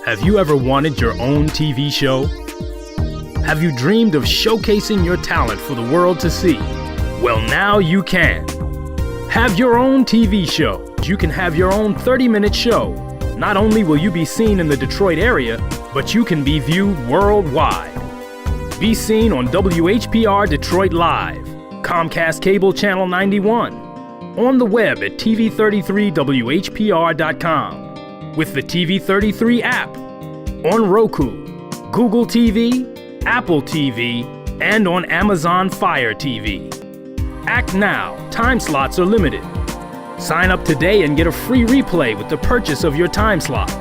Have you ever wanted your own TV show? Have you dreamed of showcasing your talent for the world to see? Well, now you can. Have your own TV show. You can have your own 30-minute show. Not only will you be seen in the Detroit area, but you can be viewed worldwide. Be seen on WHPR Detroit Live, Comcast Cable Channel 91, on the web at TV33WHPR.com, with the TV33 app, on Roku, Google TV, Apple TV, and on Amazon Fire TV. Act now. Time slots are limited. Sign up today and get a free replay with the purchase of your time slot.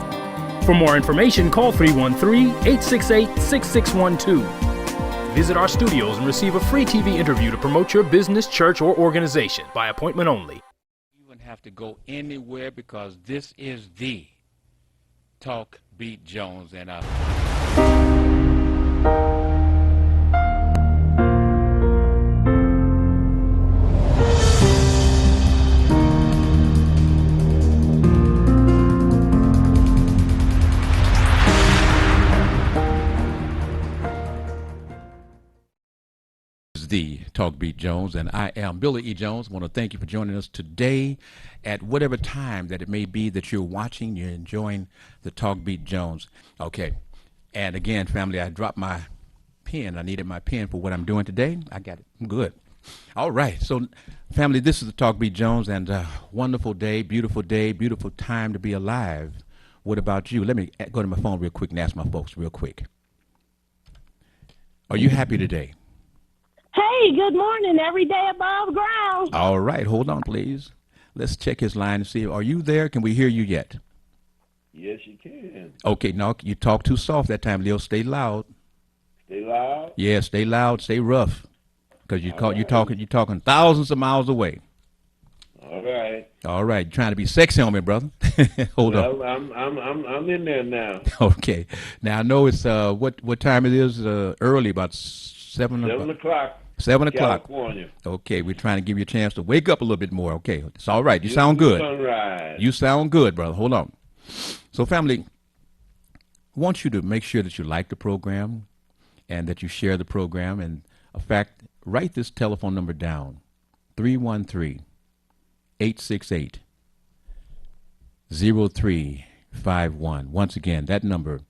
For more information, call 313-868-6612. Visit our studios and receive a free TV interview to promote your business, church, or organization by appointment only. You wouldn't have to go anywhere because this is the Talk Beat Jones and the Talk Beat Jones, and I am Billy E. Jones. I want to thank you for joining us today at whatever time that it may be that you're watching, you're enjoying the Talk Beat Jones. Okay, and again, family, I dropped my pen. I needed my pen for what I'm doing today. I got it. I'm good. All right, so family, this is the Talk Beat Jones, and wonderful day, beautiful time to be alive. What about you? Let me go to my phone real quick and ask my folks real quick. Are you happy today? Hey, good morning. Every day above ground. All right, hold on, please. Let's check his line and see. Are you there? Can we hear you yet? Yes, you can. Okay, no, you talk too soft that time, Leo. Stay loud. Stay loud? Yeah, stay loud, stay rough. Because you're talking thousands of miles away. All right. All right, you're trying to be sexy on me, brother. Hold on. I'm in there now. Okay. Now I know it's what time it is? Early, about 7 o'clock. 7 o'clock. California. Okay, we're trying to give you a chance to wake up a little bit more. Okay, it's all right. You sound good. Sunrise. You sound good, brother. Hold on. So, family, I want you to make sure that you like the program and that you share the program. And, in fact, write this telephone number down, 313-868-0351. Once again, that number,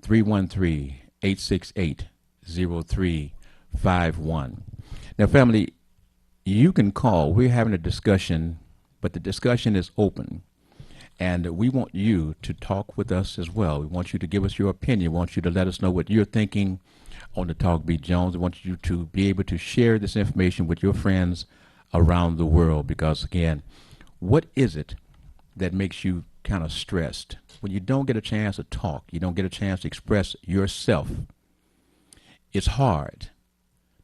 313-868-0351. Now, family, you can call. We're having a discussion, but the discussion is open. And we want you to talk with us as well. We want you to give us your opinion. We want you to let us know what you're thinking on the Talk Beat Jones. We want you to be able to share this information with your friends around the world. Because, again, what is it that makes you kind of stressed? When you don't get a chance to talk, you don't get a chance to express yourself, it's hard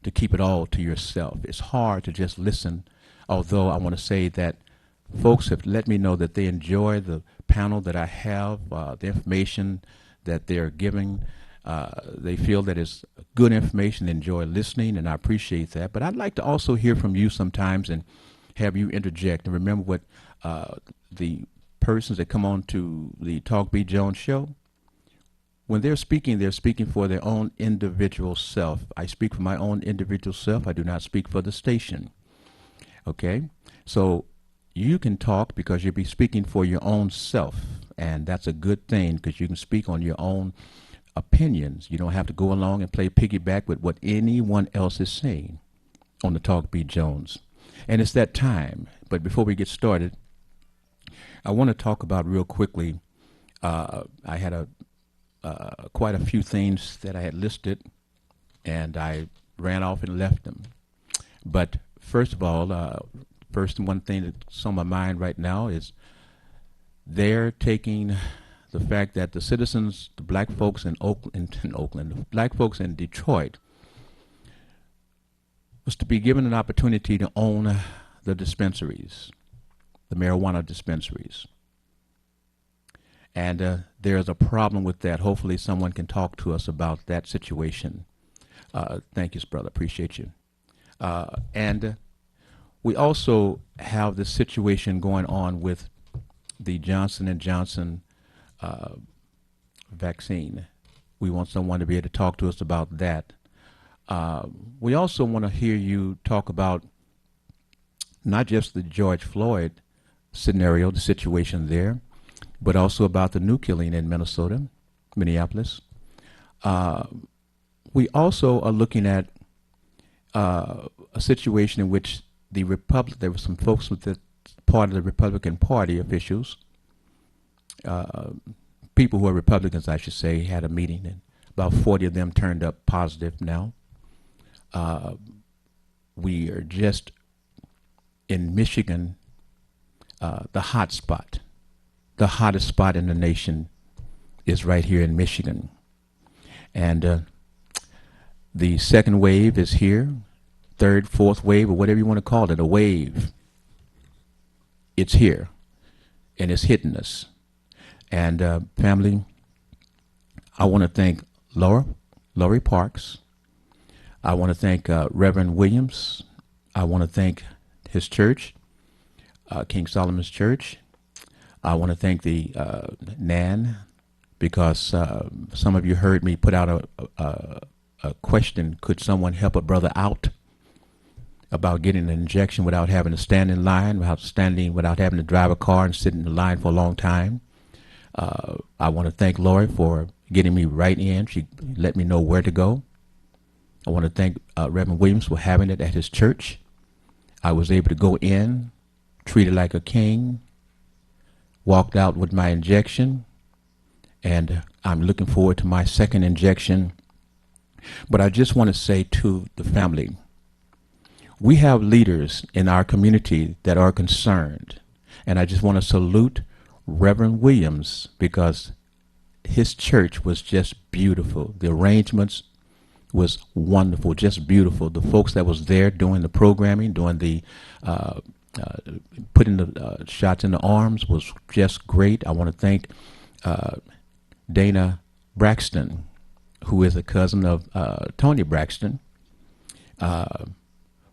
to keep it all to yourself. It's hard to just listen, although I want to say that folks have let me know that they enjoy the panel that I have, the information that they're giving. They feel that it's good information, they enjoy listening, and I appreciate that. But I'd like to also hear from you sometimes and have you interject. And remember what the persons that come on to the Talk Beat Jones show, when they're speaking for their own individual self. I speak for my own individual self. I do not speak for the station. Okay? So you can talk because you'll be speaking for your own self, and that's a good thing because you can speak on your own opinions. You don't have to go along and play piggyback with what anyone else is saying on the Talk Beat Jones. And it's that time. But before we get started, I want to talk about real quickly, I had quite a few things that I had listed, and I ran off and left them. But first of all, one thing that's on my mind right now is they're taking the fact that the citizens, the black folks in Oakland, the black folks in Detroit, was to be given an opportunity to own the dispensaries, the marijuana dispensaries. And there's a problem with that. Hopefully someone can talk to us about that situation. Thank you, brother. Appreciate you. And we also have this situation going on with the Johnson & Johnson vaccine. We want someone to be able to talk to us about that. We also want to hear you talk about not just the George Floyd scenario, the situation there, but also about the new killing in Minneapolis. We also are looking at a situation in which there were some folks with the part of the Republican Party officials, people who are Republicans, I should say, had a meeting, and about 40 of them turned up positive now. We are just in Michigan, the hot spot. The hottest spot in the nation is right here in Michigan. And the second wave is here, third, fourth wave, or whatever you want to call it, a wave. It's here, and it's hitting us. And family, I want to thank Laurie Parks. I want to thank Reverend Williams. I want to thank his church, King Solomon's Church. I want to thank the NAN, because some of you heard me put out a question: could someone help a brother out about getting an injection without having to stand in line, without having to drive a car and sit in the line for a long time? I want to thank Lori for getting me right in. She let me know where to go. I want to thank Reverend Williams for having it at his church. I was able to go in, treated like a king, walked out with my injection, and I'm looking forward to my second injection. But I just want to say to the family, we have leaders in our community that are concerned, and I just want to salute Reverend Williams, because his church was just beautiful. The arrangements was wonderful, just beautiful. The folks that was there doing the programming, doing the putting the shots in the arms was just great. I want to thank Dana Braxton, who is a cousin of Tony Braxton,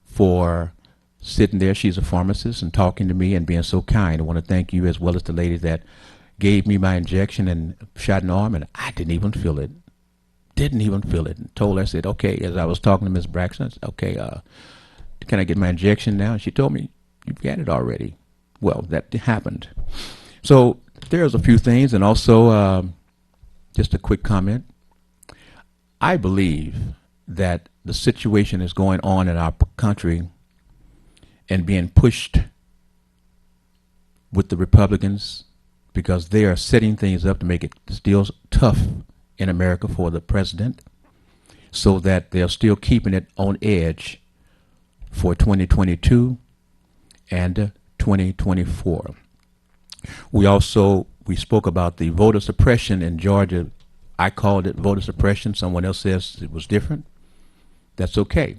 for sitting there. She's a pharmacist and talking to me and being so kind. I want to thank you, as well as the lady that gave me my injection and shot in the arm, and I didn't even feel it. And told her, I said, okay, as I was talking to Ms. Braxton, I said, okay, can I get my injection now? And she told me, you've got it already. Well, that happened. So there's a few things, and also just a quick comment. I believe that the situation is going on in our country and being pushed with the Republicans, because they are setting things up to make it still tough in America for the president, so that they're still keeping it on edge for 2022 and 2024. We spoke about the voter suppression in Georgia. I called it voter suppression. Someone else says it was different. That's okay.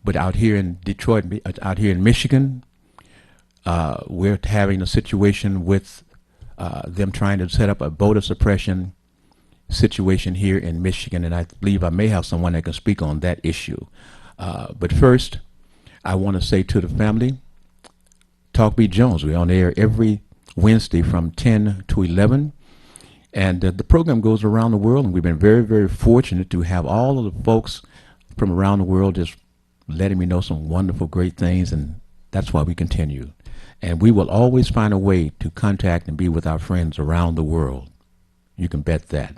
But out here in Detroit, out here in Michigan, we're having a situation with them trying to set up a voter suppression situation here in Michigan, and I believe I may have someone that can speak on that issue. But first, I want to say to the family, Talk Beat Jones. We're on air every Wednesday from 10 to 11, and the program goes around the world, and we've been very, very fortunate to have all of the folks from around the world just letting me know some wonderful, great things, and that's why we continue. And we will always find a way to contact and be with our friends around the world. You can bet that.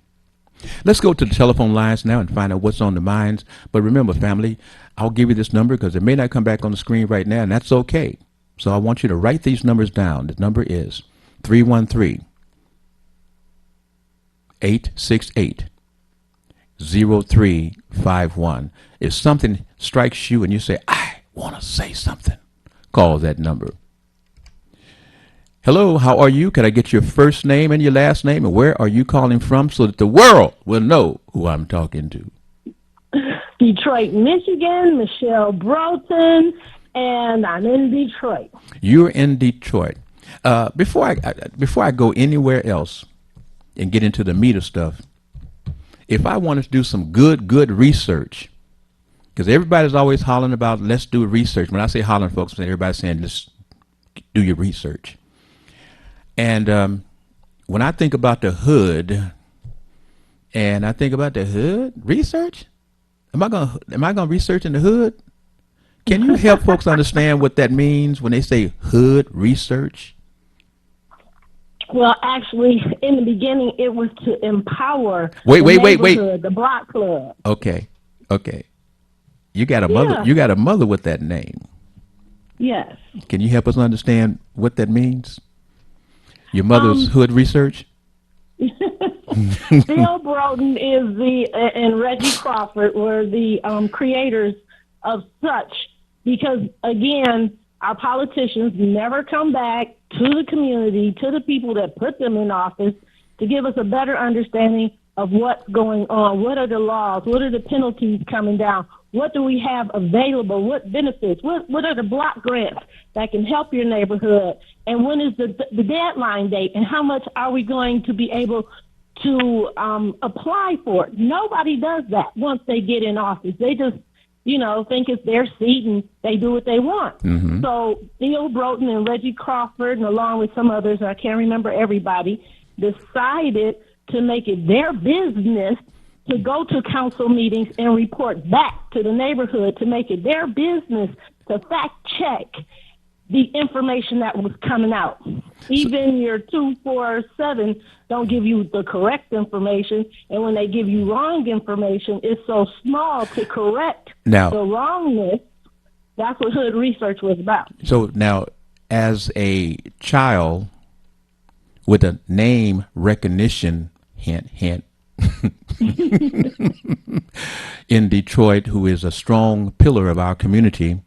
Let's go to the telephone lines now and find out what's on the minds. But remember, family, I'll give you this number because it may not come back on the screen right now, and that's okay. So I want you to write these numbers down. The number is 313-868-0351. If something strikes you and you say, I want to say something, call that number. Hello, how are you? Can I get your first name and your last name, and where are you calling from, so that the world will know who I'm talking to? Detroit, Michigan, Michelle Broughton, and I'm in Detroit. You're in Detroit. Before I go anywhere else and get into the meat of stuff, if I wanted to do some good research, because everybody's always hollering about, let's do research. When I say hollering, folks, everybody's saying, let's do your research. And when I think about the hood And I think about the hood research. Am I gonna research in the hood? Can you help folks understand what that means when they say hood research? Well, actually, in the beginning, it was to empower Wait. the block club. Okay. You got a mother. Yeah. You got a mother with that name. Yes. Can you help us understand what that means? Your mother's hood research. Bill Broughton and Reggie Crawford were the creators of such, because again, our politicians never come back to the community, to the people that put them in office, to give us a better understanding of what's going on. What are the laws? What are the penalties coming down? What do we have available? What benefits? What are the block grants that can help your neighborhood? And when is the deadline date? And how much are we going to be able to apply for it? Nobody does that once they get in office. They just, think it's their seat and they do what they want. Mm-hmm. So Theo Broughton and Reggie Crawford, and along with some others, I can't remember everybody, decided to make it their business to go to council meetings and report back to the neighborhood, to make it their business to fact check the information that was coming out. Even your 247 don't give you the correct information, and when they give you wrong information, it's so small to correct Now- the wrongness. That's what hood research was about. So now, as a child with a name recognition, hint, in Detroit, who is a strong pillar of our community,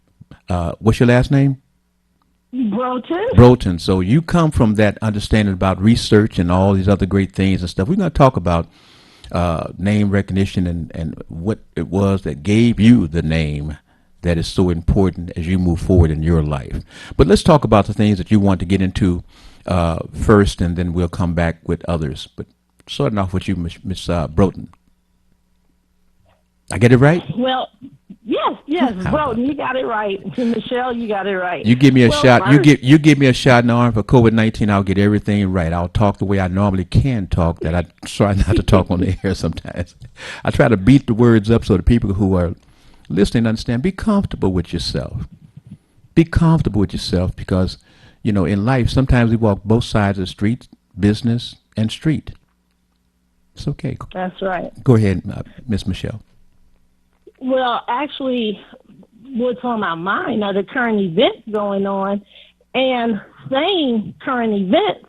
what's your last name? Broughton. So you come from that understanding about research and all these other great things and stuff. We're going to talk about name recognition and what it was that gave you the name that is so important as you move forward in your life. But let's talk about the things that you want to get into first, and then we'll come back with others. But starting off with you, Miss Broughton. I get it right? Well, yes, How Broughton, about you got it right. And Michelle, you got it right. You give me a shot. First, You give me a shot in the arm for COVID-19. I'll get everything right. I'll talk the way I normally can talk. That I try not to talk on the air sometimes. I try to beat the words up so the people who are listening understand. Be comfortable with yourself. Be comfortable with yourself, because in life sometimes we walk both sides of the street, business and street. It's okay. That's right. Go ahead, Miss Michelle. Well, actually, what's on my mind are the current events going on, and saying current events,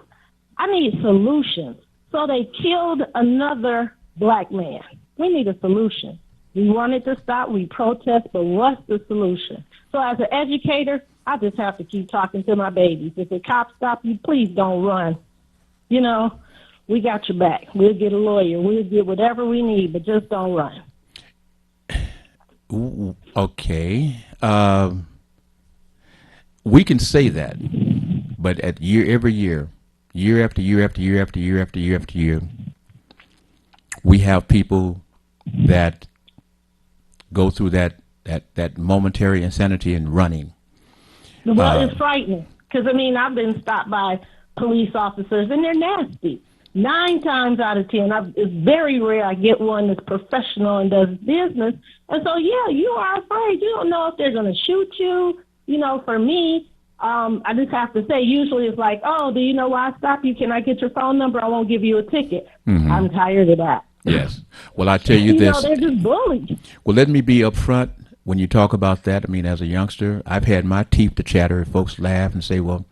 I need solutions. So they killed another black man. We need a solution. We want it to stop. We protest, but what's the solution? So as an educator, I just have to keep talking to my babies. If the cops stop you, please don't run. We got your back. We'll get a lawyer. We'll get whatever we need, but just don't run. Ooh, okay. We can say that, but every year, year after year after year after year after year after year, we have people that go through that momentary insanity and running. Well, it's frightening, because, I've been stopped by police officers, and they're nasty. 9 times out of 10, it's very rare I get one that's professional and does business. And so, you are afraid. You don't know if they're going to shoot you. For me, I just have to say, usually it's like, oh, do you know why I stopped you? Can I get your phone number? I won't give you a ticket. Mm-hmm. I'm tired of that. Yes. Well, I tell you this. They're just bullies. Well, let me be upfront when you talk about that. As a youngster, I've had my teeth to chatter. Folks laugh and say, well,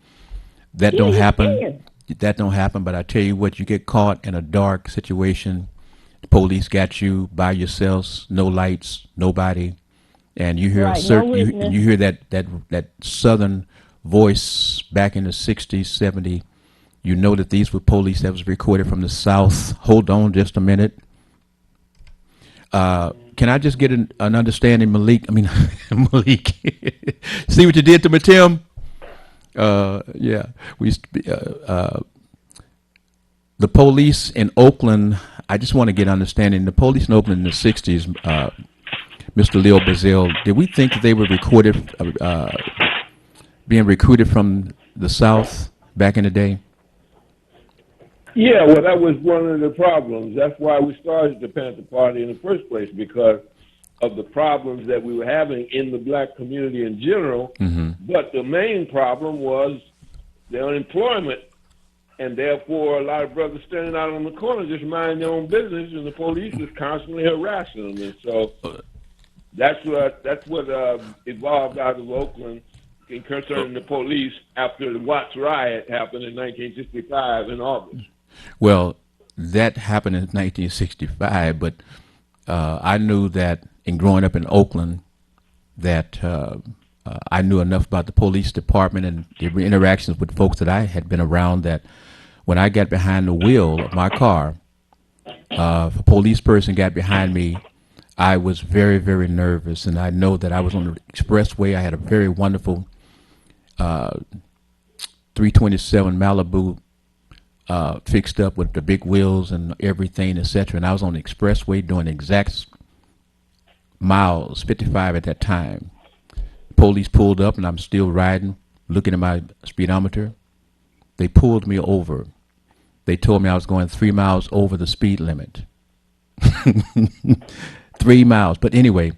that don't happen. That don't happen, but I tell you what, you get caught in a dark situation. The police got you by yourselves, no lights, nobody, and you hear you hear that southern voice back in the 60s, 70s. You know that these were police that was recorded from the South. Hold on just a minute. Can I just get an understanding, Malik? Malik. See what you did to me, Tim? Yeah, we used to be, the police in Oakland. I just want to get understanding. The police in Oakland in the 60s, Mr. Leo Bazell, did we think that they were being recruited from the South back in the day? Yeah, well, that was one of the problems. That's why we started the Panther Party in the first place, because of the problems that we were having in the black community in general. But the main problem was the unemployment, and therefore a lot of brothers standing out on the corner just minding their own business, and the police was constantly harassing them. And so that's what evolved out of Oakland concerning the police after the Watts riot happened in 1965 in August. Well, that happened in 1965, but I knew that in growing up in Oakland that I knew enough about the police department and the interactions with folks that I had been around that when I got behind the wheel of my car, if a police person got behind me, I was very, very nervous. And I know that I was on the expressway. I had a very wonderful 327 Malibu fixed up with the big wheels and everything, etc. And I was on the expressway doing exact miles, 55 at that time. Police pulled up and I'm still riding, looking at my speedometer. They pulled me over. They told me I was going 3 miles over the speed limit. 3 miles. But anyway,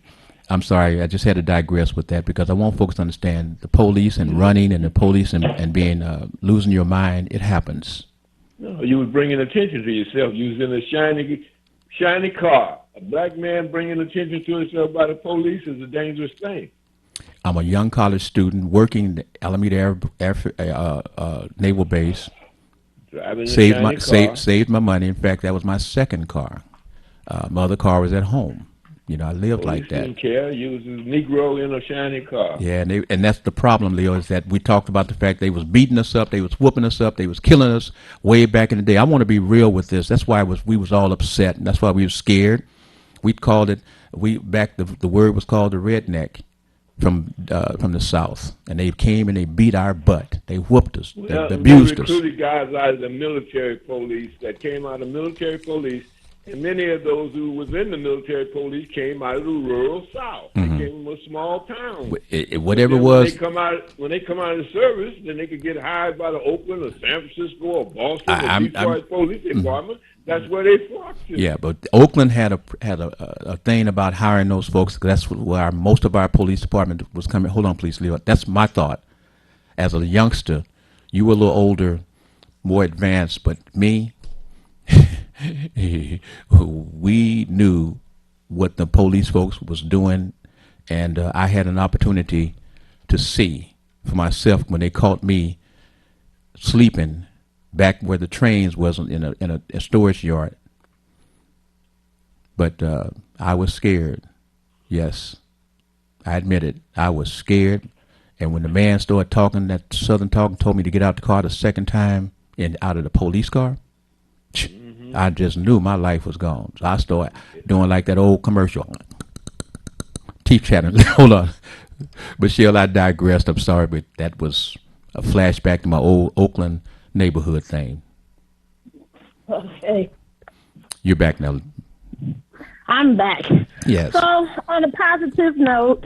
I'm sorry, I just had to digress with that because I want folks to understand the police and running and the police and being losing your mind, it happens. No, you was bringing attention to yourself. You was in a shiny car. A black man bringing attention to himself by the police is a dangerous thing. I'm a young college student working at Alameda Naval Base. Driving Saved my money. In fact, that was my second car. My other car was at home. You know, I lived like that. Didn't care. You was a Negro in a shiny car. Yeah, and that's the problem, Leo, is that we talked about the fact they was beating us up, they was whooping us up, they was killing us way back in the day. I want to be real with this. That's why we was all upset, and that's why we were scared. We called it the word was called the redneck from the South, and they came and they beat our butt. They whooped us. They abused us. We recruited guys out of the military police that came out of military police. And many of those who was in the military police came out of the rural South. They came from a small town. Whatever it was. When they come out of the service, then they could get hired by the Oakland or San Francisco or Boston or Detroit police department. That's where they flocked to. Yeah, but Oakland had a thing about hiring those folks. That's where most of our police department was coming. Hold on, please, Leo. That's my thought. As a youngster, you were a little older, more advanced, but me. We knew what the police folks was doing, and I had an opportunity to see for myself when they caught me sleeping back where the trains wasn't in a storage yard. But I was scared. Yes, I admit it. I was scared, and when the man started talking, that southern talking, told me to get out the car the second time and out of the police car. I just knew my life was gone. So I started doing like that old commercial. Teeth chattering. Hold on. Michelle, I digressed. I'm sorry, but that was a flashback to my old Oakland neighborhood thing. Okay. You're back now. I'm back. Yes. So on a positive note,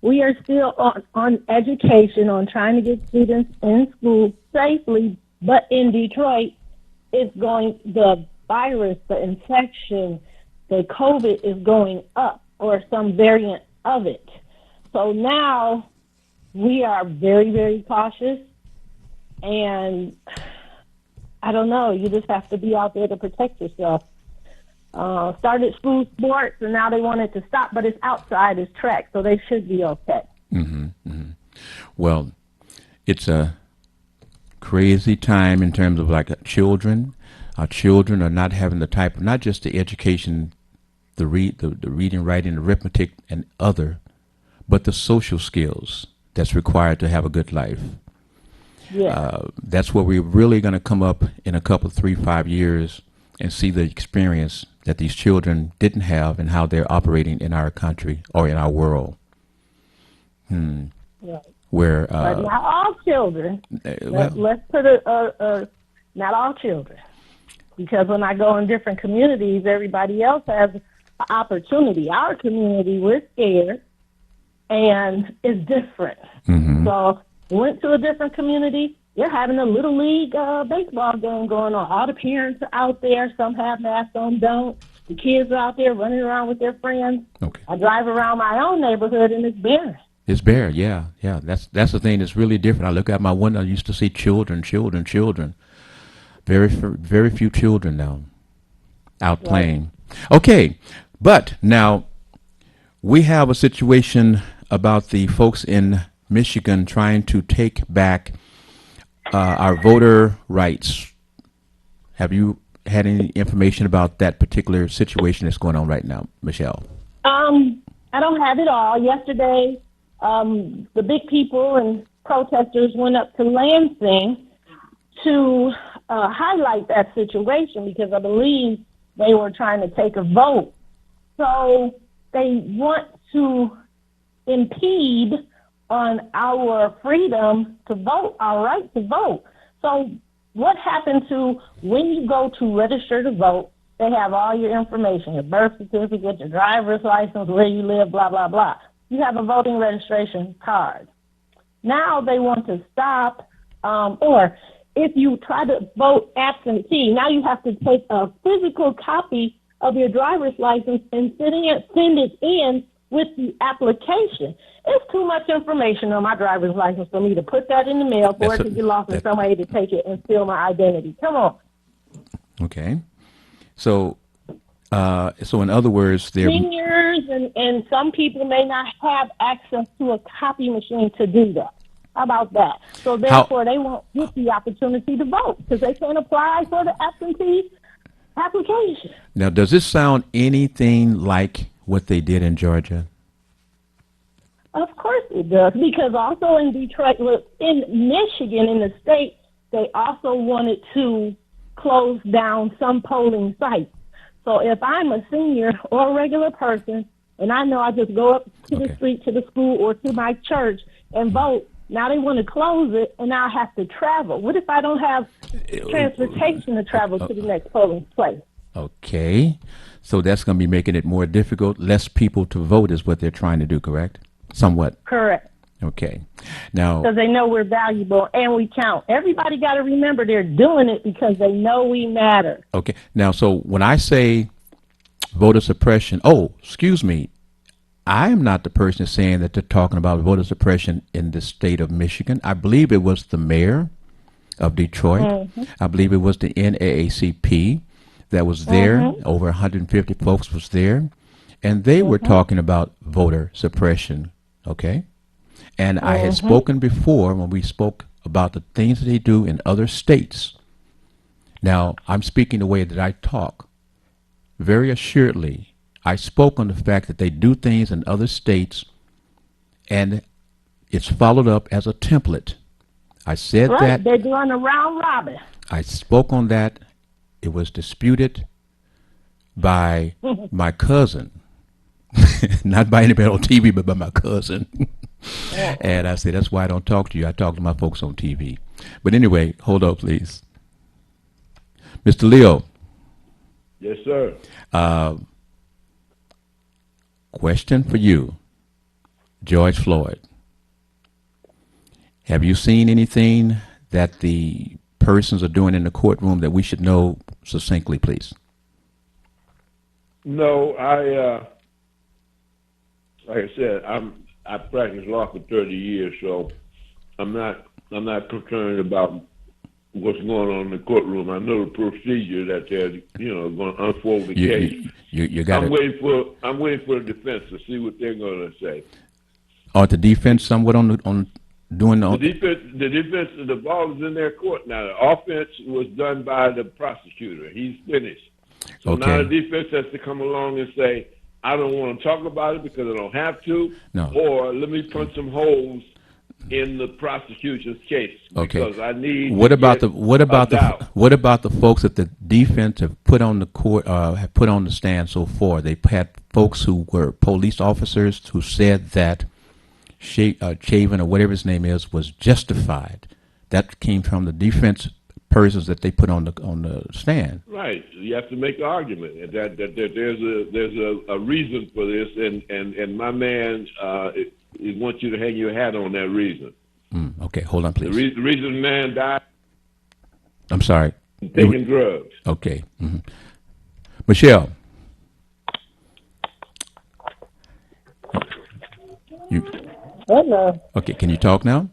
we are still on education, on trying to get students in school safely, but in Detroit, the virus, the infection, the COVID is going up, or some variant of it. So now we are very, very cautious, and I don't know, you just have to be out there to protect yourself. Started school sports, and now they want it to stop, but it's outside, it's track, so they should be okay. Well, it's a crazy time in terms of like children. Our children are not having the type of, not just the education, the reading, writing, arithmetic, and other, but the social skills that's required to have a good life. Yeah. That's where we're really going to come up in a couple, 3, 5 years and see the experience that these children didn't have and how they're operating in our country or in our world. Right. Where but not all children. Let's put not all children. Because when I go in different communities, everybody else has an opportunity. Our community, we're scared, and it's different. So went to a different community, they're having a little league baseball game going on. All the parents are out there. Some have masks, some don't. The kids are out there running around with their friends. Okay. I drive around my own neighborhood and it's barren. It's bare, yeah. That's the thing that's really different. I look out my window, I used to see children. Very few children now out playing. Okay, but now we have a situation about the folks in Michigan trying to take back our voter rights. Have you had any information about that particular situation that's going on right now, Michelle? I don't have it all. Yesterday, the big people and protesters went up to Lansing to highlight that situation because I believe they were trying to take a vote. So they want to impede on our freedom to vote, our right to vote. So what happened to when you go to register to vote, they have all your information, your birth certificate, your driver's license, where you live, blah, blah, blah. You have a voting registration card. Now they want to stop, or if you try to vote absentee, now you have to take a physical copy of your driver's license and send it in with the application. It's too much information on my driver's license for me to put that in the mail for it to get lost and somebody to take it and steal my identity. Come on. Okay. So in other words, they're seniors and some people may not have access to a copy machine to do that. How about that? So therefore, they won't get the opportunity to vote because they can't apply for the absentee application. Now, does this sound anything like what they did in Georgia? Of course it does, because also in Detroit, in Michigan, in the state, they also wanted to close down some polling sites. So if I'm a senior or a regular person, and I know I just go up to the street, to the school, or to my church and vote, now they want to close it, and now I have to travel. What if I don't have transportation to travel to the next polling place? Okay. So that's going to be making it more difficult. Less people to vote is what they're trying to do, correct? Somewhat. Correct. Okay. Now, because they know we're valuable and we count. Everybody got to remember they're doing it because they know we matter. Okay. Now, so when I say voter suppression, excuse me, I am not the person saying that they're talking about voter suppression in the state of Michigan. I believe it was the mayor of Detroit. Mm-hmm. I believe it was the NAACP that was there. Mm-hmm. Over 150 folks was there. And they were talking about voter suppression. Okay. And I had spoken before when we spoke about the things that they do in other states. Now, I'm speaking the way that I talk. Very assuredly, I spoke on the fact that they do things in other states, and it's followed up as a template. I said that. They're doing a round robin. I spoke on that. It was disputed by my cousin. Not by anybody on TV, but by my cousin. And I said, that's why I don't talk to you. I talk to my folks on TV. But anyway, hold up, please. Mr. Leo. Yes, sir. Question for you. George Floyd. Have you seen anything that the persons are doing in the courtroom that we should know succinctly, please? No, like I said, I practiced law for 30 years, so I'm not concerned about what's going on in the courtroom. I know the procedure that they're going to unfold the case. You got I'm waiting for the defense to see what they're going to say. Or the defense somewhat on doing the defense. The ball is in their court now. The offense was done by the prosecutor. He's finished. So now the defense has to come along and say, I don't want to talk about it because I don't have to, or let me punch some holes in the prosecution's case because I need. What about the folks that the defense have put on the court, have put on the stand so far? They had folks who were police officers who said that Chavin or whatever his name is was justified. That came from the defense persons that they put on the stand. Right. You have to make an argument that there's a reason for this, and my man wants you to hang your hat on that reason. Okay, hold on, The, please. the reason the man died I'm sorry. taking drugs. Okay. Michelle. You Hello. okay? Can you talk now?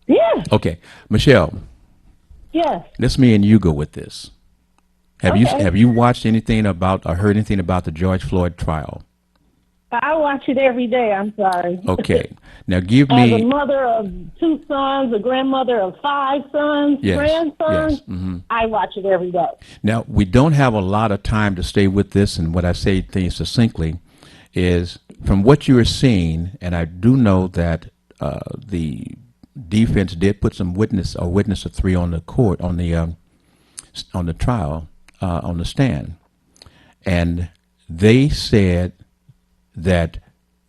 Yes. Okay, Michelle. Yes. Let's me and you go with this. Okay. Have you watched anything about or heard anything about the George Floyd trial? I watch it every day. I'm sorry. Okay. Now give As a me mother of 2 sons, a grandmother of 5 sons, yes, grandsons, yes. I watch it every day. Now we don't have a lot of time to stay with this, and what I say things succinctly is from what you are seeing, and I do know that the defense did put some witness of 3 on the court on the trial on the stand, and they said that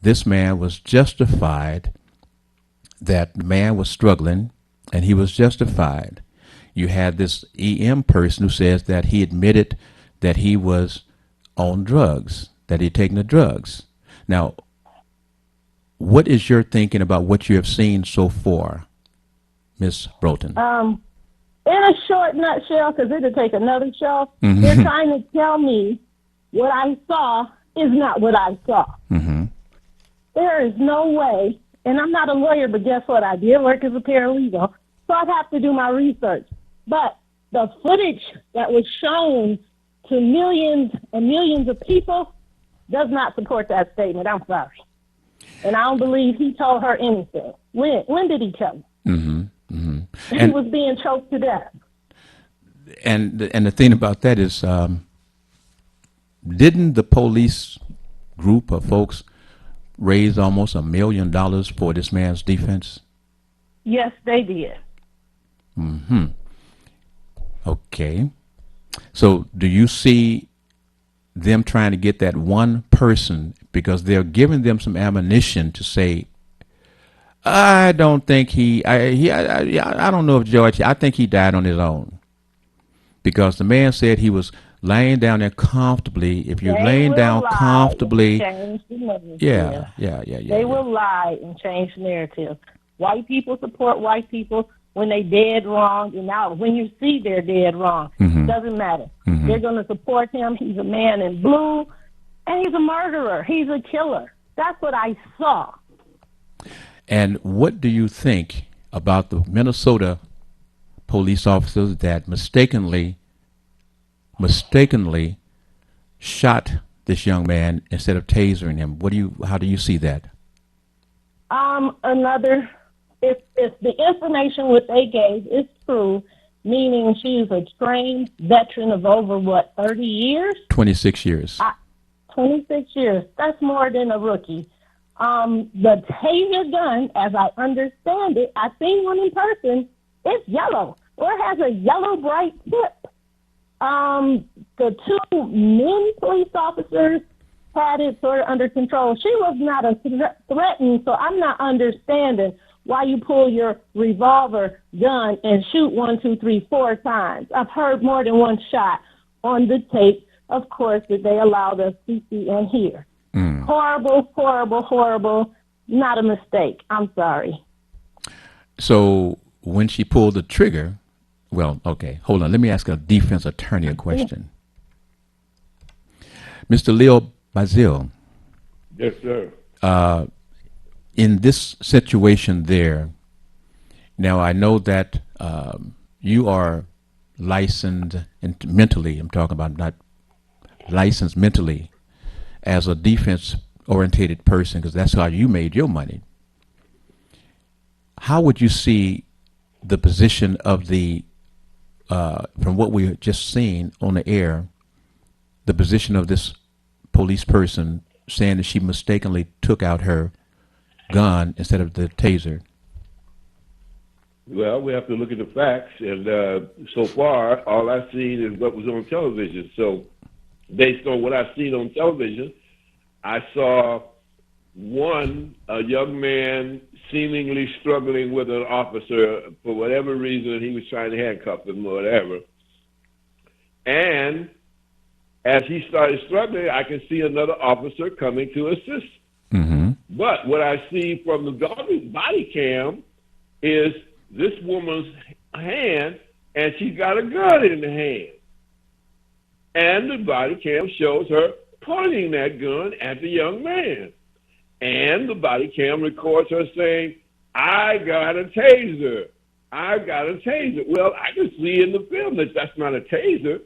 this man was justified, that the man was struggling, and he was justified. You had this EM person who says that he admitted that he was on drugs, that he'd taken the drugs. Now, what is your thinking about what you have seen so far, Miss Broughton? In a short nutshell, because it'll take another show, they're trying to tell me what I saw is not what I saw. There is no way, and I'm not a lawyer, but guess what? I did work as a paralegal, so I'd have to do my research. But the footage that was shown to millions and millions of people does not support that statement. I'm sorry. And I don't believe he told her anything. When did he tell her? He was being choked to death. And the thing about that is, didn't the police group of folks raise almost $1 million for this man's defense? Yes, they did. Okay. So do you see them trying to get that one person, because they're giving them some ammunition to say, I don't think I don't know if George, I think he died on his own. Because the man said he was laying down there comfortably. If you're laying down comfortably, yeah. They will lie and change the narrative. White people support white people when they dead wrong, and now when you see they're dead wrong, doesn't matter. They're going to support him. He's a man in blue, and he's a murderer. He's a killer. That's what I saw. And what do you think about the Minnesota police officers that mistakenly shot this young man instead of tasering him? How do you see that? If the information what they gave is true, meaning she's a trained veteran of over 30 years? 26 years. 26 years. That's more than a rookie. The taser gun, as I understand it, I've seen one in person, it's yellow, or it has a yellow bright tip. The 2 men police officers had it sort of under control. She was not threatened, so I'm not understanding why you pull your revolver gun and shoot 1, 2, 3, 4 times. I've heard more than one shot on the tape, of course, that they allowed us to see and hear. Horrible, horrible, horrible. Not a mistake. I'm sorry. So when she pulled the trigger, well, okay, hold on. Let me ask a defense attorney a question. Mr. Leo Bazile. Yes, sir. In this situation there, now I know that you are licensed mentally, I'm talking about not licensed mentally, as a defense-oriented person, because that's how you made your money. How would you see the position of the, from what we just seen on the air, the position of this police person saying that she mistakenly took out her gun instead of the taser? Well, we have to look at the facts, and so far, all I've seen is what was on television. So, based on what I've seen on television, I saw a young man seemingly struggling with an officer for whatever reason. He was trying to handcuff him or whatever. And as he started struggling, I can see another officer coming to assist. But what I see from the body cam is this woman's hand, and she's got a gun in the hand. And the body cam shows her pointing that gun at the young man. And the body cam records her saying, I got a taser. I got a taser. Well, I can see in the film that that's not a taser.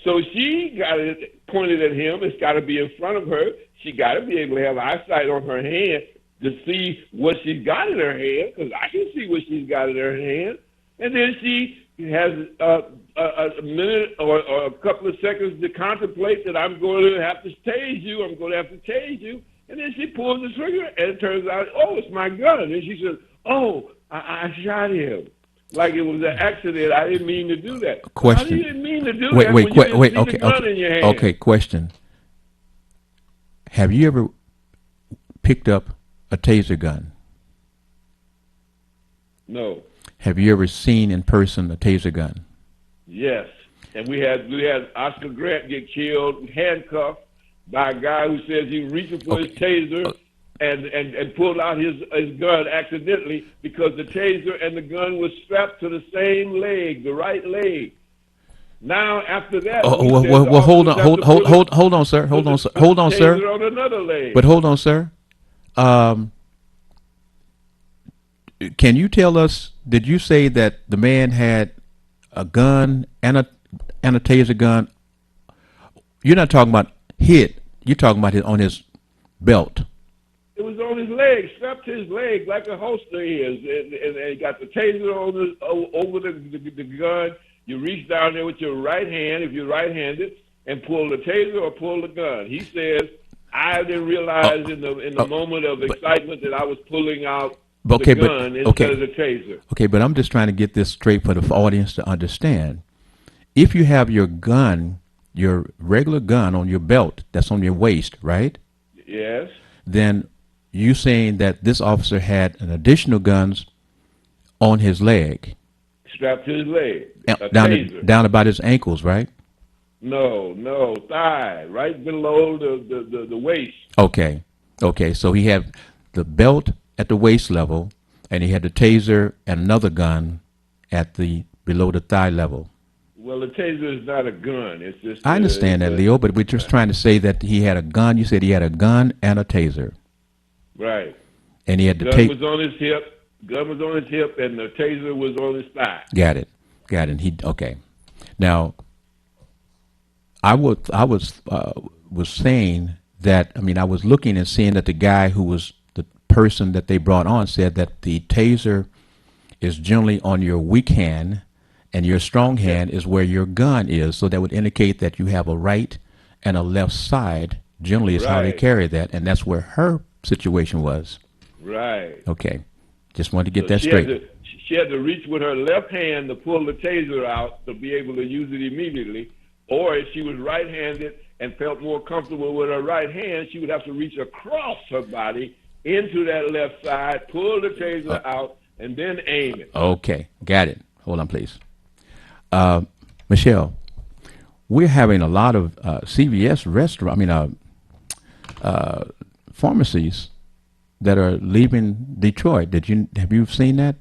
So she got it pointed at him. It's got to be in front of her. She got to be able to have eyesight on her hand to see what she's got in her hand, because I can see what she's got in her hand. And then she has a minute or a couple of seconds to contemplate that I'm going to have to tase you. I'm going to have to tase you. And then she pulls the trigger, and it turns out, oh, it's my gun. And she says, oh, I shot him. Like it was an accident. I didn't mean to do that. Question. How do you didn't mean to do Wait, that wait, when you didn't wait. see the gun in your hand? Okay. Question. Have you ever picked up a taser gun? No. Have you ever seen in person a taser gun? Yes. And we had Oscar Grant get killed, handcuffed by a guy who says he was reaching for his taser and pulled out his gun accidentally because the taser and the gun was strapped to the same leg, the right leg. Now after that, well, hold on, sir. Hold on, sir. On another leg. But hold on, sir. Can you tell us? Did you say that the man had a gun and a taser gun? You're not talking about hit. You're talking about on his belt. It was on his leg, strapped to his leg like a holster is, and he got the taser over the gun. You reach down there with your right hand, if you're right-handed, and pull the taser or pull the gun. He says, I didn't realize in the moment of excitement that I was pulling out the gun instead of the taser. Okay, but I'm just trying to get this straight for the audience to understand. If you have your gun, your regular gun on your belt that's on your waist, right? Yes. Then you saying that this officer had an additional guns on his leg, strapped to his leg, down about his ankles, right? No, thigh, right below the waist. Okay. So he had the belt at the waist level, and he had the taser and another gun at the below the thigh level. Well, the taser is not a gun. It's just. I understand that, Leo, but we're just trying to say that he had a gun. You said he had a gun and a taser. Right. And he had the gun was on his hip. Gun was on his hip, and the taser was on his thigh. Got it. Okay. Now, I was saying that. I mean, I was looking and seeing that the guy who was the person that they brought on said that the taser is generally on your weak hand, and your strong hand is where your gun is. So that would indicate that you have a right and a left side. Generally, is how they carry that, and that's where her situation was. Right. Okay. Just wanted to get that straight. She had to reach with her left hand to pull the taser out to be able to use it immediately. Or if she was right-handed and felt more comfortable with her right hand, she would have to reach across her body into that left side, pull the taser out, and then aim it. Okay. Got it. Hold on, please. Michelle, we're having a lot of CVS pharmacies that are leaving Detroit. Have you seen that?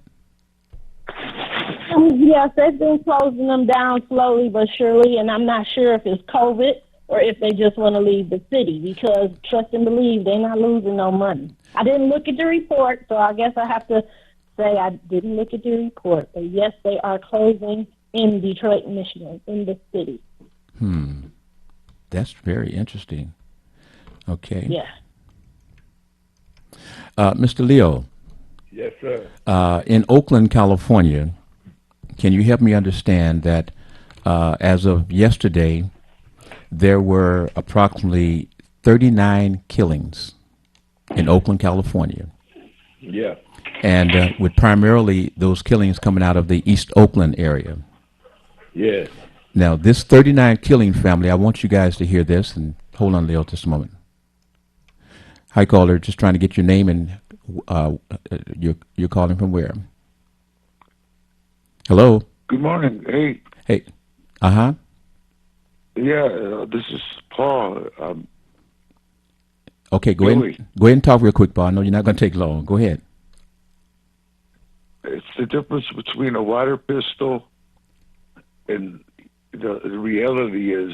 Yes, they've been closing them down slowly but surely, and I'm not sure if it's COVID or if they just want to leave the city, because trust and believe, they're not losing no money. I didn't look at the report, so I guess I have to say I didn't look at the report. But yes, they are closing in Detroit, Michigan, in the city. That's very interesting. Okay. Yeah. Mr. Leo. Yes, sir. In Oakland, California, can you help me understand that as of yesterday, there were approximately 39 killings in Oakland, California? Yeah. And with primarily those killings coming out of the East Oakland area. Yes. Now, this 39 killing family, I want you guys to hear this, and hold on, Leo, just a moment. Hi, caller. Just trying to get your name, and you're calling from where? Hello. Good morning. Hey. Hey. Yeah, this is Paul. Okay, go ahead and talk real quick, Paul. I know you're not going to take long. Go ahead. It's the difference between a water pistol and the reality is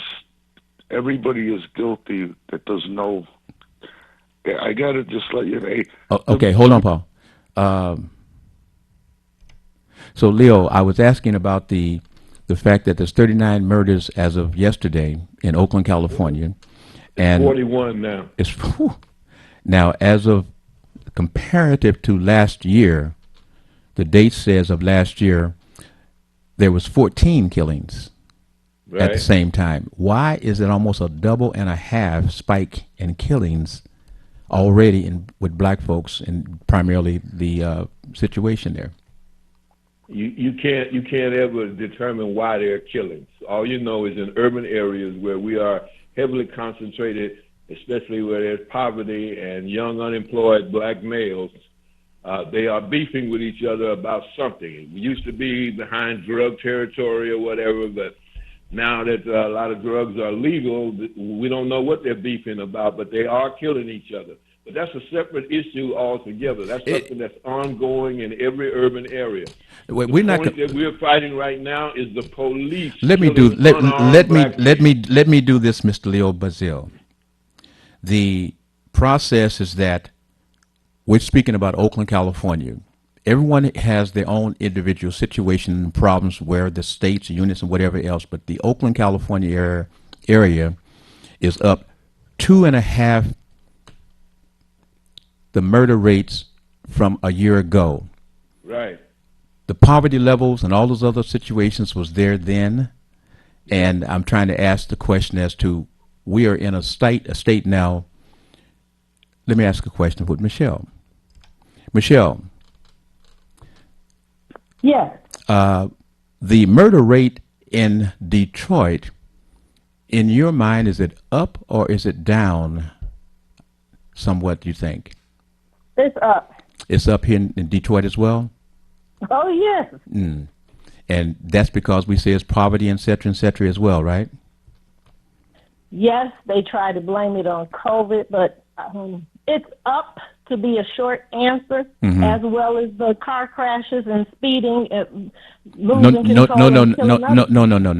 everybody is guilty that doesn't know. I got to just let you know. Oh, okay, hold on, Paul. So, Leo, I was asking about the fact that there's 39 murders as of yesterday in Oakland, California. And 41 now. It's now, as of comparative to last year, the date says of last year, there was 14 killings at the same time. Why is it almost a double and a half spike in killings already with black folks and primarily the situation there? You can't ever determine why there are killings. All you know is in urban areas where we are heavily concentrated, especially where there's poverty and young unemployed black males, they are beefing with each other about something. It used to be behind drug territory or whatever, but now that a lot of drugs are legal, we don't know what they're beefing about, but they are killing each other. But that's a separate issue altogether. That's something that's ongoing in every urban area. We're not. The point that we're fighting right now is the police. Let me do this, Mr. Leo Bazile. The process is that we're speaking about Oakland, California. Everyone has their own individual situation and problems where the states, units, and whatever else. But the Oakland, California area is up 2.5 the murder rates from a year ago. Right. The poverty levels and all those other situations was there then. And I'm trying to ask the question as to, we are in a state now. Let me ask a question with Michelle. Michelle. Yes. The murder rate in Detroit, in your mind, is it up or is it down somewhat, do you think? It's up. It's up here in Detroit as well? Oh, yes. And that's because we say it's poverty, et cetera, as well, right? Yes, they try to blame it on COVID, but it's up, to be a short answer, as well as the car crashes and speeding and losing control. No,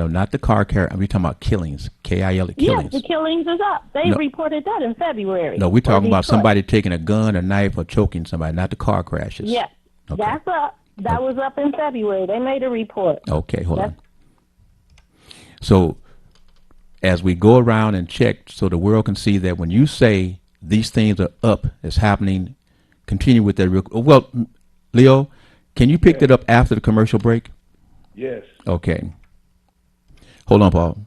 not the car crash. We're talking about killings, K-I-L-E, killings. Yes, the killings is up. They reported that in February. No, we're talking about somebody taking a gun or knife or choking somebody, not the car crashes. Yes, okay. That's up. That was up in February. They made a report. Okay, hold on. So as we go around and check so the world can see that when you say these things are up, it's happening, continue with that. Well, Leo, can you pick that up after the commercial break? Yes. Okay. Hold on, Paul.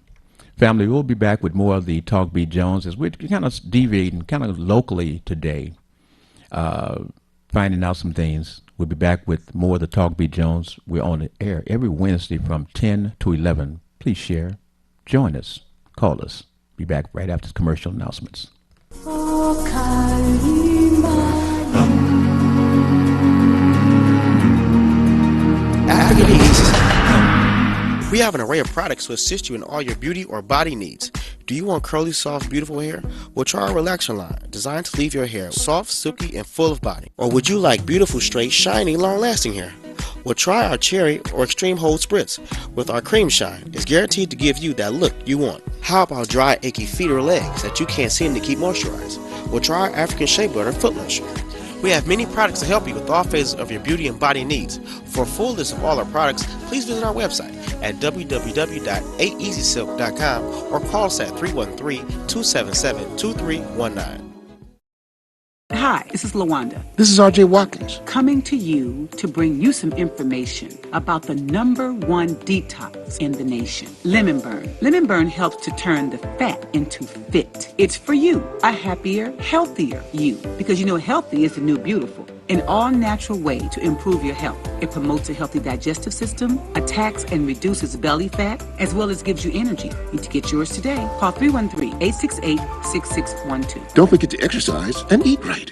Family, we'll be back with more of the Talk Beat Jones as we're kind of deviating kind of locally today, finding out some things. We'll be back with more of the Talk Beat Jones. We're on the air every Wednesday from 10 to 11. Please share. Join us. Call us. Be back right after the commercial announcements. African Ease. We have an array of products to assist you in all your beauty or body needs. Do you want curly, soft, beautiful hair? Well, try our relaxer line, designed to leave your hair soft, silky, and full of body. Or would you like beautiful, straight, shiny, long-lasting hair? Well, try our Cherry or Extreme Hold Spritz with our Cream Shine. It's guaranteed to give you that look you want. How about dry, achy feet or legs that you can't seem to keep moisturized? Well, try our African Shea Butter Foot Lotion. We have many products to help you with all phases of your beauty and body needs. For a full list of all our products, please visit our website at www.aeasysilk.com or call us at 313-277-2319. Hi, this is LaWanda. This is R.J. Watkins. Coming to you to bring you some information about the #1 detox in the nation, Lemon Burn. Lemon Burn helps to turn the fat into fit. It's for you, a happier, healthier you, because you know healthy is the new beautiful. An all-natural way to improve your health. It promotes a healthy digestive system, attacks and reduces belly fat, as well as gives you energy. Need to get yours today. Call 313-868-6612. Don't forget to exercise and eat right.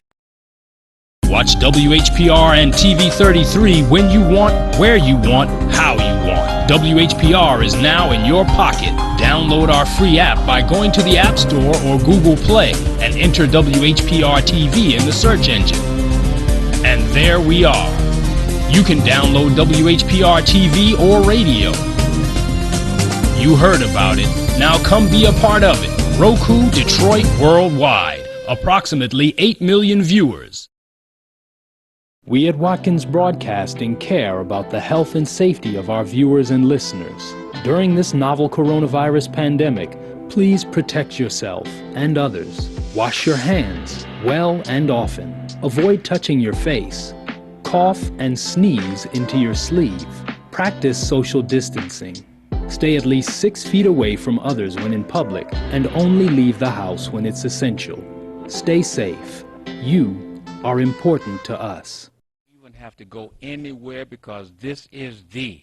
Watch WHPR and TV 33 when you want, where you want, how you want. WHPR is now in your pocket. Download our free app by going to the App Store or Google Play and enter WHPR TV in the search engine. And there we are. You can download WHPR TV or radio. You heard about it. Now come be a part of it. Roku Detroit Worldwide. Approximately 8 million viewers. We at Watkins Broadcasting care about the health and safety of our viewers and listeners. During this novel coronavirus pandemic, please protect yourself and others. Wash your hands well and often. Avoid touching your face. Cough and sneeze into your sleeve. Practice social distancing. Stay at least 6 feet away from others when in public and only leave the house when it's essential. Stay safe. You are important to us. You wouldn't have to go anywhere because this is the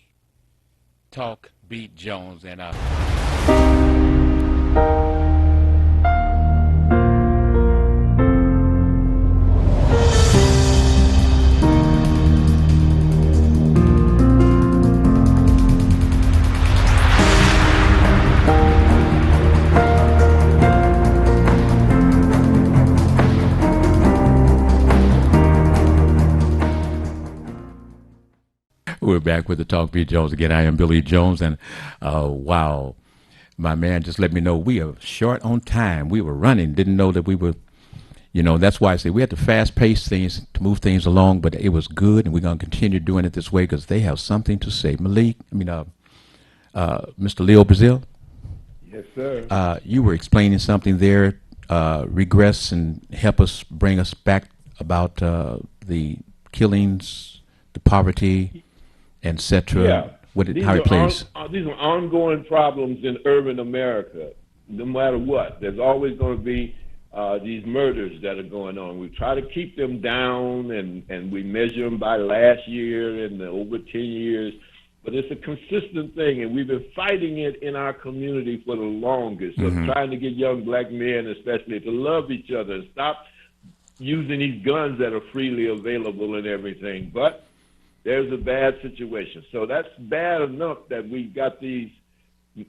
Talk Beat Jones and We're back with the Talk Beat Jones again. I am Billy Jones, and wow, my man just let me know we are short on time. We were running, didn't know that we were, that's why I say we had to fast pace things to move things along, but it was good, and we're going to continue doing it this way because they have something to say. Mr. Leo Brazil? Yes, sir. You were explaining something there, regress and help us bring us back about the killings, the poverty, etc. Yeah. How it plays. These are ongoing problems in urban America. No matter what, there's always going to be these murders that are going on. We try to keep them down, and we measure them by last year and over 10 years. But it's a consistent thing, and we've been fighting it in our community for the longest. So trying to get young black men, especially, to love each other and stop using these guns that are freely available and everything. But there's a bad situation. So that's bad enough that we've got these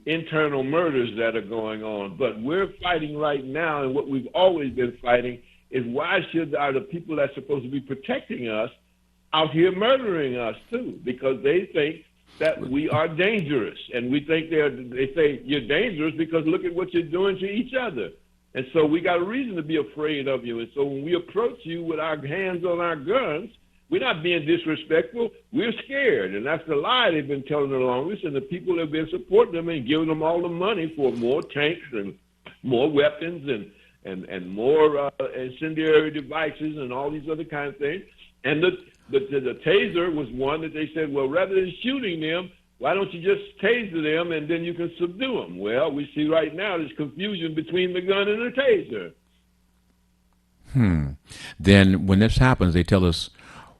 internal murders that are going on. But we're fighting right now, and what we've always been fighting is why are the people that's supposed to be protecting us out here murdering us too? Because they think that we are dangerous, and we think they say you're dangerous because look at what you're doing to each other. And so we got a reason to be afraid of you. And so when we approach you with our hands on our guns, we're not being disrespectful. We're scared. And that's the lie they've been telling the longest. And the people have been supporting them and giving them all the money for more tanks and more weapons and more incendiary devices and all these other kind of things. And the taser was one that they said, well, rather than shooting them, why don't you just taser them and then you can subdue them? Well, we see right now there's confusion between the gun and the taser. Then when this happens, they tell us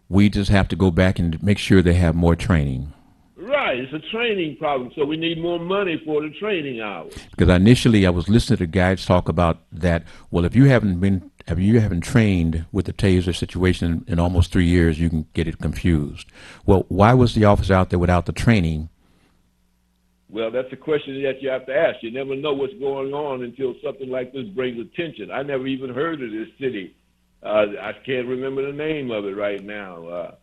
we just have to go back and make sure they have more training. Right. It's a training problem, so we need more money for the training hours. Because initially I was listening to guys talk about that, well, if you haven't trained with the taser situation in almost 3 years, you can get it confused. Well, why was the officer out there without the training? Well, that's a question that you have to ask. You never know what's going on until something like this brings attention. I never even heard of this city. I can't remember the name of it right now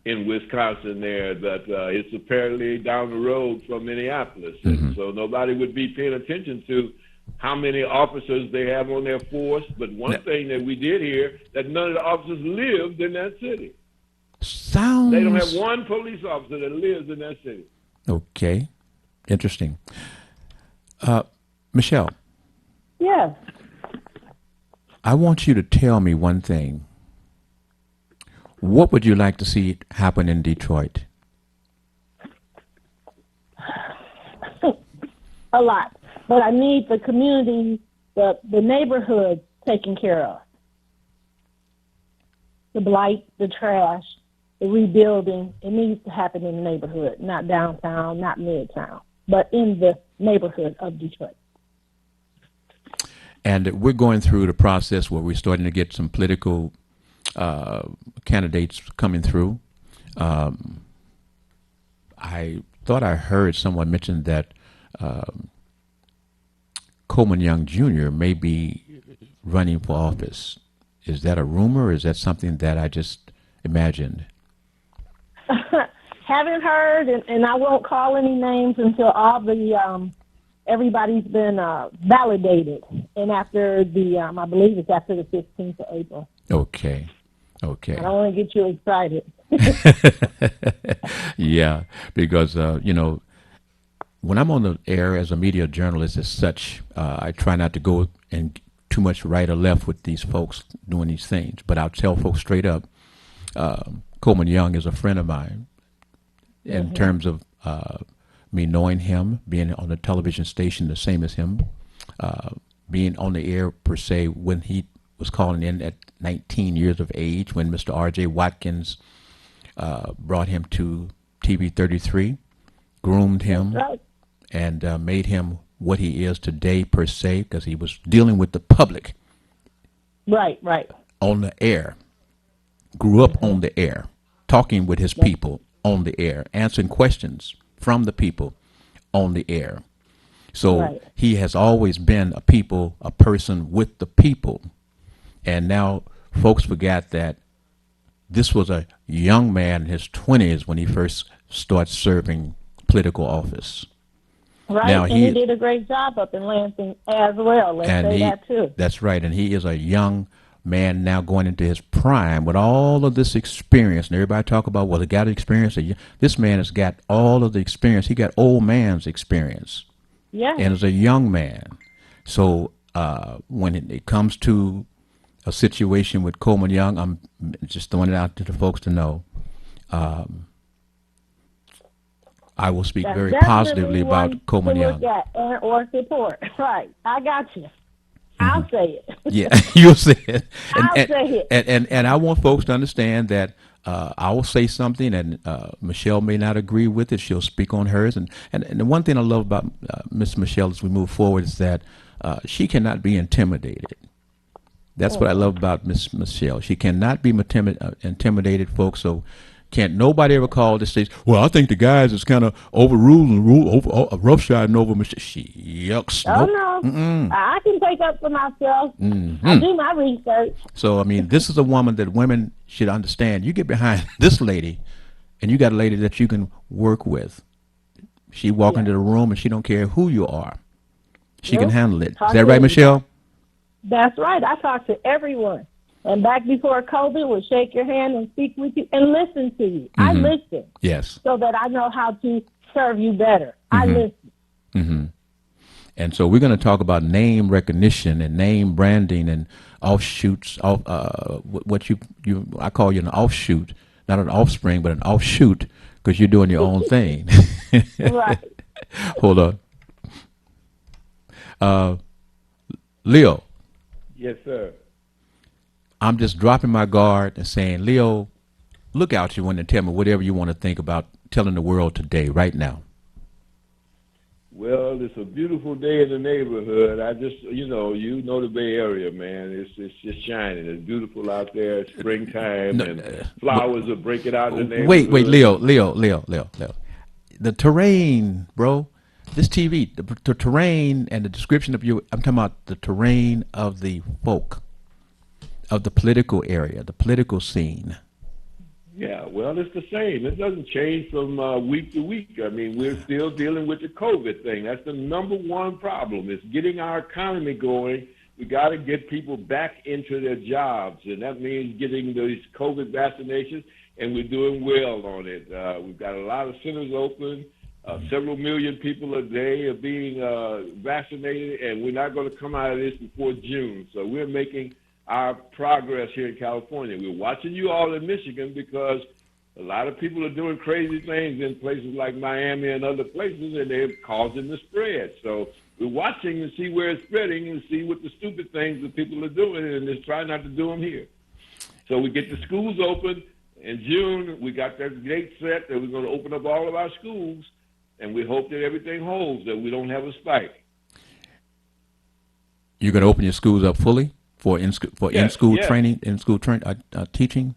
in Wisconsin there, but it's apparently down the road from Minneapolis. And so nobody would be paying attention to how many officers they have on their force. But one thing that we did hear, that none of the officers lived in that city. They don't have one police officer that lives in that city. Okay. Interesting. Michelle. Yes. I want you to tell me one thing. What would you like to see happen in Detroit? A lot. But I need the community, the neighborhood taken care of. The blight, the trash, the rebuilding, it needs to happen in the neighborhood, not downtown, not midtown, but in the neighborhood of Detroit. And we're going through the process where we're starting to get some political candidates coming through. I thought I heard someone mention that Coleman Young Jr. may be running for office. Is that a rumor, or is that something that I just imagined? haven't heard, and I won't call any names until all the everybody's been validated, and after the I believe it's after the 15th of April. Okay. Okay. I don't want to get you excited. Yeah, because when I'm on the air as a media journalist as such, I try not to go and too much right or left with these folks doing these things. But I'll tell folks straight up, Coleman Young is a friend of mine in terms of me knowing him, being on the television station the same as him, being on the air per se when he was calling in at 19 years of age when Mr. R.J. Watkins brought him to TV 33, groomed him, Right. and made him what he is today per se, because he was dealing with the public Right. on the air, grew up on the air, talking with his people on the air, answering questions from the people on the air. So Right. he has always been a person with the people. And now folks forgot that this was a young man in his 20s when he first started serving political office. Right, Now and he did a great job up in Lansing as well. Let's say that too. That's right, and he is a young man now going into his prime with all of this experience. And everybody talk about, well, he got experience. This man has got all of the experience. He got old man's experience. Yeah. And as a young man. So when it comes to a situation with Coleman Young, I'm just throwing it out to the folks to know. I will speak That's very definitely positively one about Coleman to Young. look at or support. Right, I got you. I'll say it. Yeah, you'll say it. I'll say it. And I want folks to understand that I will say something, and Michelle may not agree with it. She'll speak on hers. And the one thing I love about Miss Michelle as we move forward is that she cannot be intimidated. That's what I love about Miss Michelle. She cannot be intimidated, folks. So can't nobody ever call this stage, well, I think the guys is kind of overruling, roughshiding over Michelle. She yucks. Oh, Nope. no. Mm-mm. I can take up for myself. Mm-hmm. I do my research. So, I mean, this is a woman that women should understand. You get behind this lady, and you got a lady that you can work with. She walk into the room, and she don't care who you are. She can handle it. Is that right, Michelle? That's right. I talk to everyone. And back before COVID, would shake your hand and speak with you and listen to you. I listen. Yes. So that I know how to serve you better. I listen. Mm-hmm. And so we're going to talk about name recognition and name branding and offshoots. What I call you an offshoot, not an offspring, but an offshoot, because you're doing your own thing. Right. Hold on. Leo. Yes, sir. I'm just dropping my guard and saying, Leo, look out you and tell me whatever you want to think about telling the world today, right now. Well, it's a beautiful day in the neighborhood. I just, you know the Bay Area, man. It's just shining. It's beautiful out there. It's springtime, and flowers are breaking out in the neighborhood. Wait, Leo. The terrain, bro. This TV, the terrain and the description of you, I'm talking about the terrain of the folk, of the political area, the political scene. Yeah, well, it's the same. It doesn't change from week to week. I mean, we're still dealing with the COVID thing. That's the number one problem. It's getting our economy going. We got to get people back into their jobs, and that means getting these COVID vaccinations, and we're doing well on it. We've got a lot of centers open. Several million people a day are being vaccinated, and we're not going to come out of this before June. So we're making our progress here in California. We're watching you all in Michigan because a lot of people are doing crazy things in places like Miami and other places, and they're causing the spread. So we're watching to see where it's spreading and see what the stupid things that people are doing, and just try not to do them here. So we get the schools open. In June, we got that date set that we're going to open up all of our schools, and we hope that everything holds, that we don't have a spike. You're going to open your schools up fully for in-school training, teaching?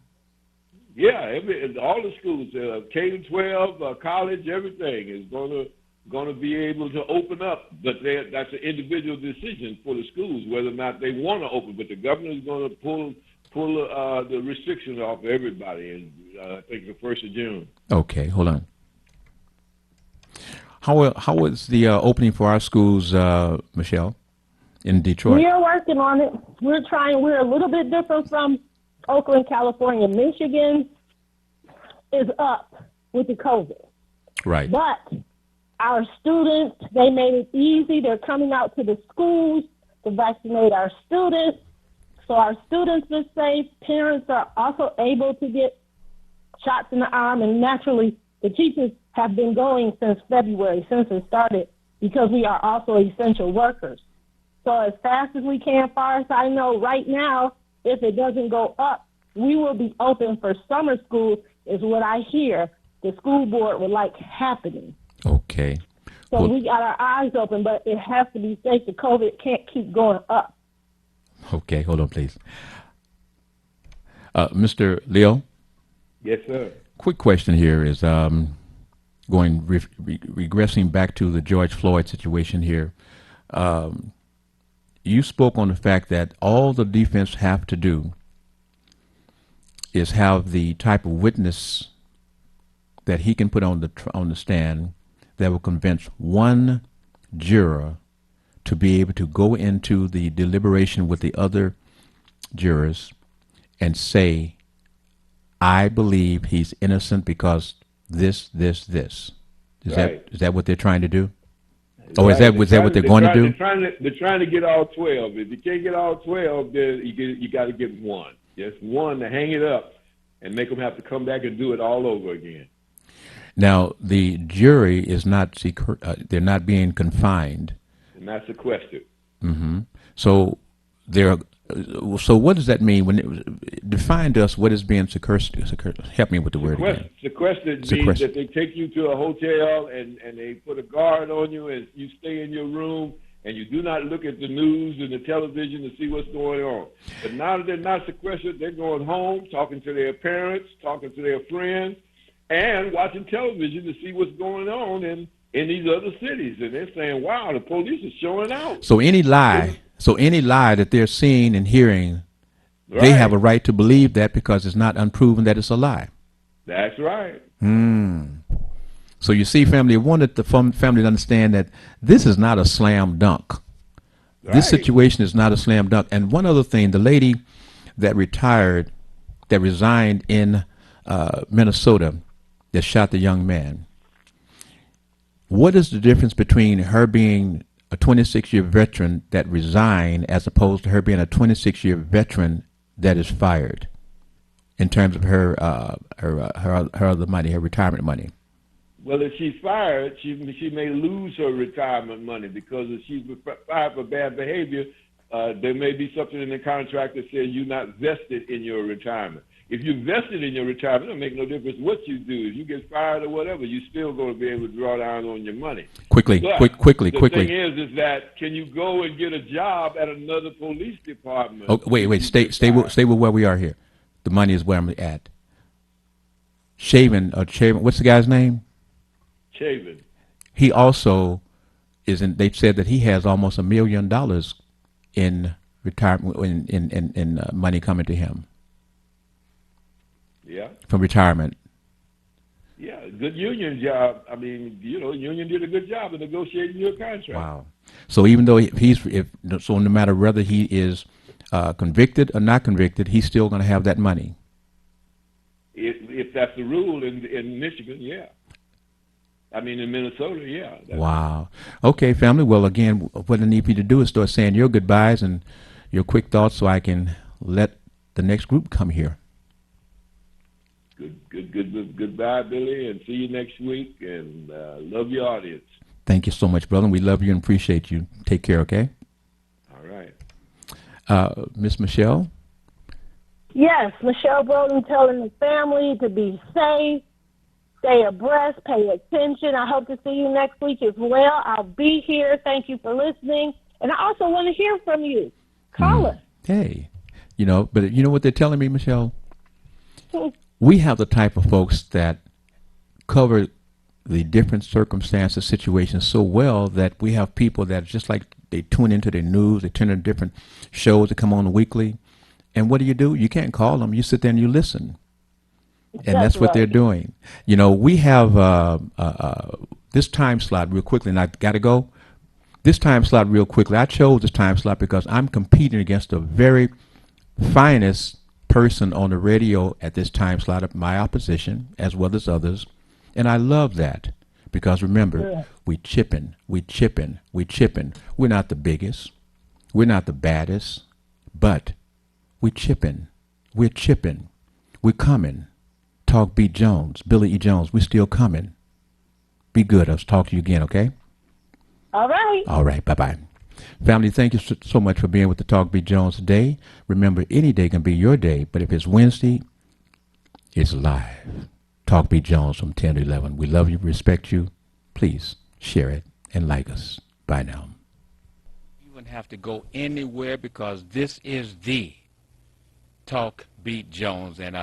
Yeah, all the schools, K-12, college, everything is going to be able to open up. But that's an individual decision for the schools whether or not they want to open. But the governor is going to pull the restrictions off everybody, I think the 1st of June. Okay, hold on. How was the opening for our schools, Michelle, in Detroit? We are working on it. We're trying. We're a little bit different from Oakland, California. Michigan is up with the COVID. Right. But our students, they made it easy. They're coming out to the schools to vaccinate our students. So our students are safe. Parents are also able to get shots in the arm. And naturally, the teachers have been going since February, since it started, because we are also essential workers. So as fast as we can, far as I know, right now, if it doesn't go up, we will be open for summer school, is what I hear the school board would like happening. Okay. So Well, we got our eyes open, but it has to be safe. The COVID can't keep going up. okay, hold on, please. Mr. Leo, Yes, sir. quick question here is regressing back to the George Floyd situation here. You spoke on the fact that all the defense have to do is have the type of witness that he can put on the stand that will convince one juror to be able to go into the deliberation with the other jurors and say, I believe he's innocent because this. Is Right. that what they're trying to do? Or is that what they're going to do? They're trying to get all 12. If you can't get all 12, then you got to get one. Just one to hang it up and make them have to come back and do it all over again. Now, the jury is not they're not being confined. And that's sequestered. So they're so what does that mean? Define to us what is being sequestered. Help me with the word again. Sequestered means Sequestered. that they take you to a hotel and they put a guard on you and you stay in your room and you do not look at the news and the television to see what's going on. But now that they're not sequestered, they're going home, talking to their parents, talking to their friends, and watching television to see what's going on in these other cities. And they're saying, wow, the police is showing out. So any lie that they're seeing and hearing, they Right. have a right to believe that because it's not unproven that it's a lie. That's right. So you see, family, I wanted the family to understand that this is not a slam dunk. Right. This situation is not a slam dunk. And one other thing, the lady that resigned in Minnesota that shot the young man, what is the difference between her being a 26-year veteran that resigned as opposed to her being a 26-year veteran that is fired in terms of her other money, her retirement money? Well, if she's fired, she may lose her retirement money because if she's fired for bad behavior, there may be something in the contract that says you're not vested in your retirement. If you're vested in your retirement, it'll make no difference what you do. If you get fired or whatever, you're still going to be able to draw down on your money. Quickly. The thing is that can you go and get a job at another police department? Oh, wait. Stay with where we are here. The money is where I'm at. Shaven. What's the guy's name? Chavin. He also is in. They said that he has almost $1 million in retirement in money coming to him Yeah. from retirement. Yeah, good union job. I mean, union did a good job of negotiating your contract. Wow. So even though no matter whether he is convicted or not convicted, he's still going to have that money. If that's the rule in Michigan, yeah. I mean, in Minnesota, yeah. Wow. Okay, family. Well, again, what I need for you to do is start saying your goodbyes and your quick thoughts so I can let the next group come here. Good. Goodbye, Billy, and see you next week. And love your audience. Thank you so much, brother. We love you and appreciate you. Take care, okay? All right. Miss Michelle? Yes, Michelle Broden telling the family to be safe, stay abreast, pay attention. I hope to see you next week as well. I'll be here. Thank you for listening. And I also want to hear from you. Call us. Hey. But you know what they're telling me, Michelle? We have the type of folks that cover the different circumstances, situations so well that we have people that just like they tune into their news, they tune into different shows that come on weekly. And what do? You can't call them. You sit there and you listen. And that's what they're right. doing. You know, we have this time slot real quickly, and I got to go. This time slot real quickly. I chose this time slot because I'm competing against the very finest person on the radio at this time slot of my opposition, as well as others. And I love that because remember, we chipping. We're not the biggest. We're not the baddest, but we chipping. We're chipping. We're coming. Talk Beat Jones, Billy E. Jones. We're still coming. Be good. I'll talk to you again, okay? All right. All right. Bye-bye. Family, thank you so much for being with the Talk Beat Jones today. Remember, any day can be your day, but if it's Wednesday, it's live. Talk Beat Jones from 10 to 11. We love you, respect you. Please share it and like us. Bye now. You wouldn't have to go anywhere because this is the Talk Beat Jones, and